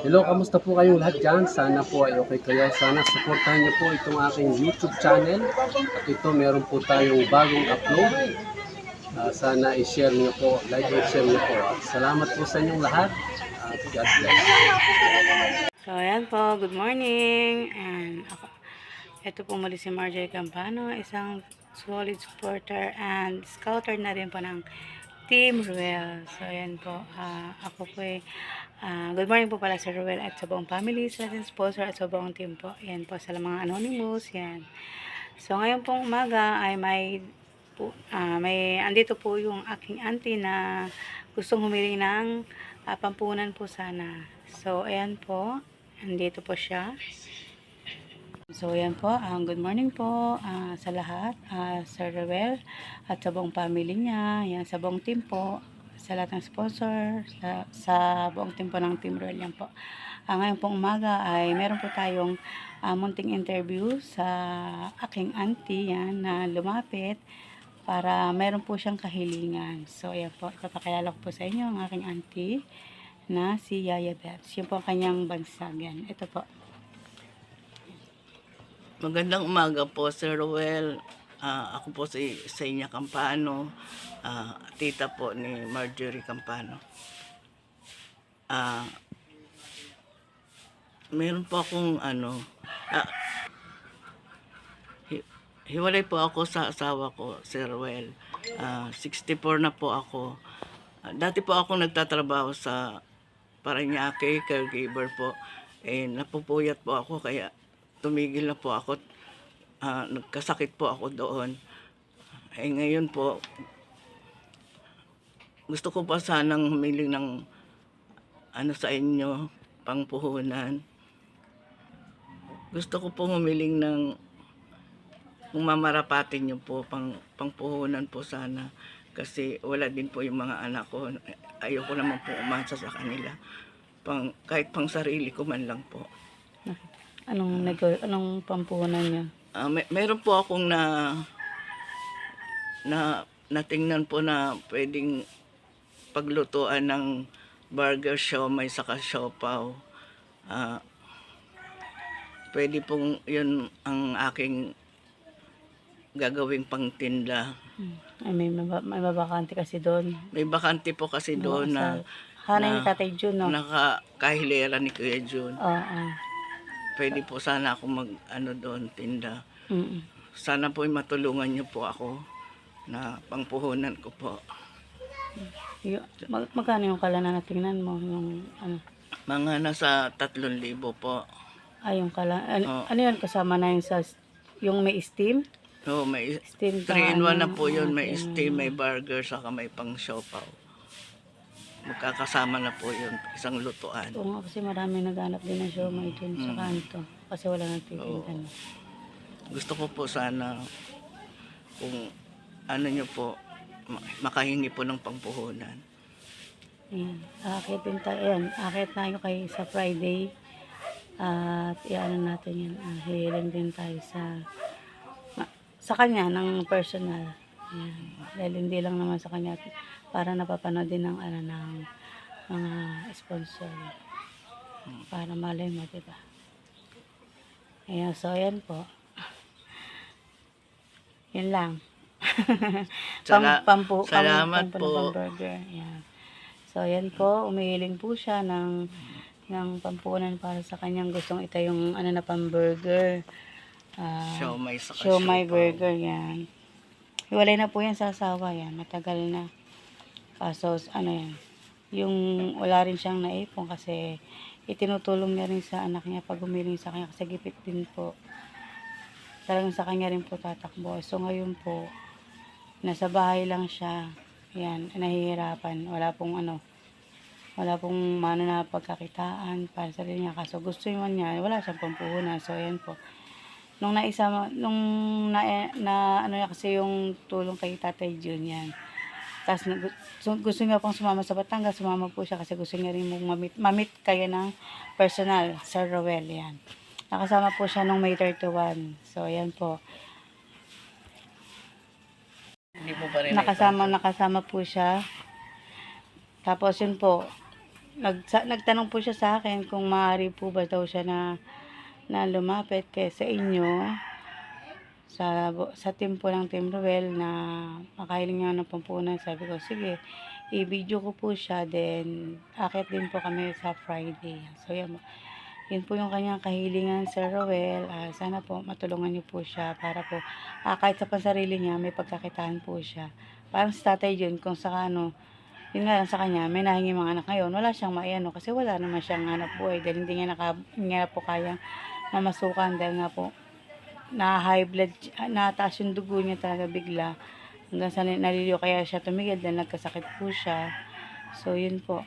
Hello, kamusta po kayong lahat dyan? Sana po ay okay kayo. Sana supportahan niyo po itong aking YouTube channel. At ito, meron po tayong bagong upload. Sana i-share niyo po, like and share niyo po. At salamat po sa inyong lahat. At God bless. So, ayan po, good morning. And ako, ito po muli si Marjorie Campano, isang solid supporter and scouter na rin po ng Team Ruel. So, ayan po, ako po good morning po pala sa Ruel at sa buong family, sa ating sponsor at sa buong team po. Ayan po sa mga anonymous, yan. So, ngayon pong umaga ay andito po yung aking auntie na gustong humiling ng pampunan po sana. So, ayan po. Andito po siya. So, ayan po. Good morning po sa lahat. Sir Ruel at sa buong family niya. Yan, sa buong team po. Sa lahat ng sponsor. Sa buong team po ng Team Ruel. Yan po. Ngayon pong umaga ay meron po tayong munting interview sa aking auntie yan na lumapit para meron po siyang kahilingan. So, ayan po. Ipapakilala ko po sa inyo ang aking auntie na si Yaya Bebs. Yun po ang kanyang bansag. Yan. Ito po. Magandang umaga po, Sir Ruel. Ako po si Senya Campano, tita po ni Marjorie Campano. Meron po akong hiwalay po ako sa asawa ko, Sir Ruel. 64 na po ako. Dati po ako nagtatrabaho sa Parañaque, caregiver po. Napupuyat po ako kaya tumigil na po ako. Nagkasakit po ako doon. Ngayon po, gusto ko pa sanang humiling ng sa inyo, pangpuhunan. Gusto ko po humiling ng kung mamarapatin niyo po, pangpuhunan po sana. Kasi wala din po yung mga anak ko. Ayoko naman po umasa sa kanila. Kahit pang sarili ko man lang po. Anong pampuhunan niya? Meron po akong natingnan po na pwedeng paglutuan ng burger, siomai, saka siopaw. Pwede pong yun ang aking gagawing pangtinda. May mabakante kasi doon. May bakante po kasi doon na hanay ni Tatay Jun, no? Nakakahilera ni Kuya Jun. Oo. Pwede po sana ako doon tinda. Sana po matulungan niyo po ako na pangpuhunan ko po. Magkano yung kala na natingnan mo? Yung, Mga nasa 3,000 po. Yung kala. Ano yun? Kasama na yung yung may steam? No, may Steam 3-in-1 na po yun. May steam, may burger, saka may pang siopaw. Magkakasama na po yun. Isang lutuan. Oo nga, kasi marami naghanap din ng siomai dun sa kanto. Kasi wala nang titinda. Gusto ko po sana kung nyo po, makahingi po ng pangpuhunan. Ayan. Akit din tayo. Ayan. Akit tayo kayo sa Friday. At iano natin yan. Hiling din tayo sa kanya ng personal. Ayan. Dahil hindi lang naman sa kanya. Para napapanood din ng ng mga sponsor. Para malay mo, diba? Ayan. So, ayan po. Yun lang. Salamat po. Burger. Yan. So, yan po. Umihiling po siya ng pampunan para sa kanyang gustong itayong na pamburger. Siomai sa Siomai burger. Yan. Hiwalay na po yan sa asawa. Yan. Matagal na. Kaso, yan. Yung wala rin siyang naipon kasi itinutulong niya rin sa anak niya pag humiling sa kanya kasi gipit din po. Talagang sa kanya rin po tatakbo. So, ngayon po, nasa bahay lang siya. Yan, nahihirapan. Wala pong na pagkakitaan para sa rin niya. Kaso gusto naman niya, wala siyang pampuhunan. So, yan po. Nung niya kasi yung tulong kay Tatay Jun, yan. Tapos, gusto niya pong sumama sa Batangas. Sumama po siya kasi gusto niya rin mamit kayo ng personal, Sir Ruel, yan. Nakasama po siya nung May 31. So, ayan po. Hindi po pa rin Nakasama po siya. Tapos yun po, nagtanong po siya sa akin kung maaari po ba daw siya na lumapit kay sa inyo sa team po ng Team Ruel na makahiling nga ng pampunan. Sabi ko, sige, i-video ko po siya, then akit din po kami sa Friday. So yun po yung kanyang kahilingan, Sir Ruel. Sana po matulungan niyo po siya para po kahit sa pansarili niya may pagkakitaan po siya. Parang sa tatay yun, kung sa yun nga lang sa kanya, may nahingi mga anak ngayon, wala siyang maiano kasi wala naman siyang hanap buhay dahil hindi niya po kayang mamasukan dahil nga po na high blood, nataas yung dugo niya talaga bigla hanggang sa naliliyo, kaya siya tumigil dahil nagkasakit po siya. So yun po,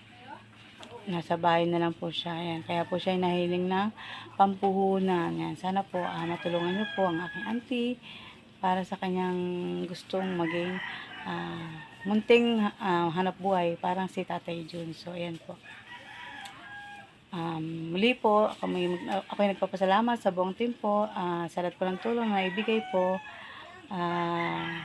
nasa bahay na lang po siya. Ayan, kaya po siya nahiling ng pampuhunan. Ayan, sana po matulungan niyo po ang aking auntie para sa kanyang gustong maging munting hanap buhay parang si Tatay Jun. So ayan po. Muli po, ako ay nagpapasalamat sa buong team po, sa lahat po ng tulong na ibigay po,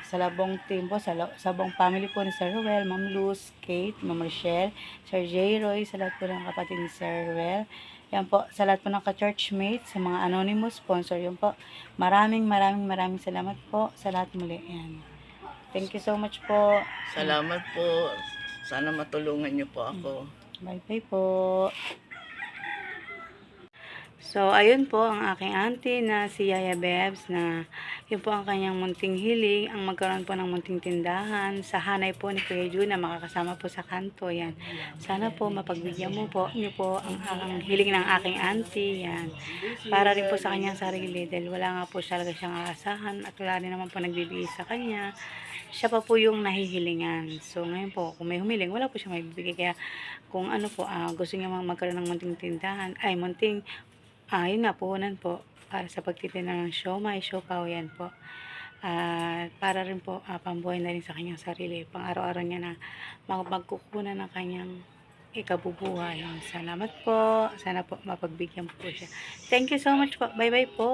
sa buong team po, sa buong family po ni Sir Ruel, Ma'am Luz, Kate, Ma'am Rochelle, Sir J. Roy, sa lahat po ng kapatid ni Sir Ruel. Yan po, sa lahat po ng ka-churchmates, sa mga anonymous sponsor, yun po. Maraming salamat po sa lahat muli. Yan. Thank you so much po. Salamat po. Sana matulungan niyo po ako. Bye-bye po. So, ayun po ang aking auntie na si Yaya Bebs na yun po ang kanyang munting hiling, ang magkaroon po ng munting tindahan sa hanay po ni Kuya Jun na makakasama po sa kanto. Yan. Sana po mapagbigyan mo po niyo po ang hiling ng aking auntie. Yan. Para rin po sa kanyang sarili dahil wala nga po talaga siyang aasahan at wala rin naman po nagbibigay sa kanya. Siya pa po yung nahihilingan. So, ngayon po, kung may humiling, wala po siyang maibibigay. Kaya, kung ano po, gusto niya magkaroon ng munting tindahan, yun nga, puhunan po para sa pagtitinda ng siomai, siopaw, yan po. Para rin po, pambuhay na rin sa kanyang sarili. Pang araw-araw niya na magkukunan ng kanyang ikabubuhay. Salamat po. Sana po mapagbigyan po siya. Thank you so much po. Bye-bye po.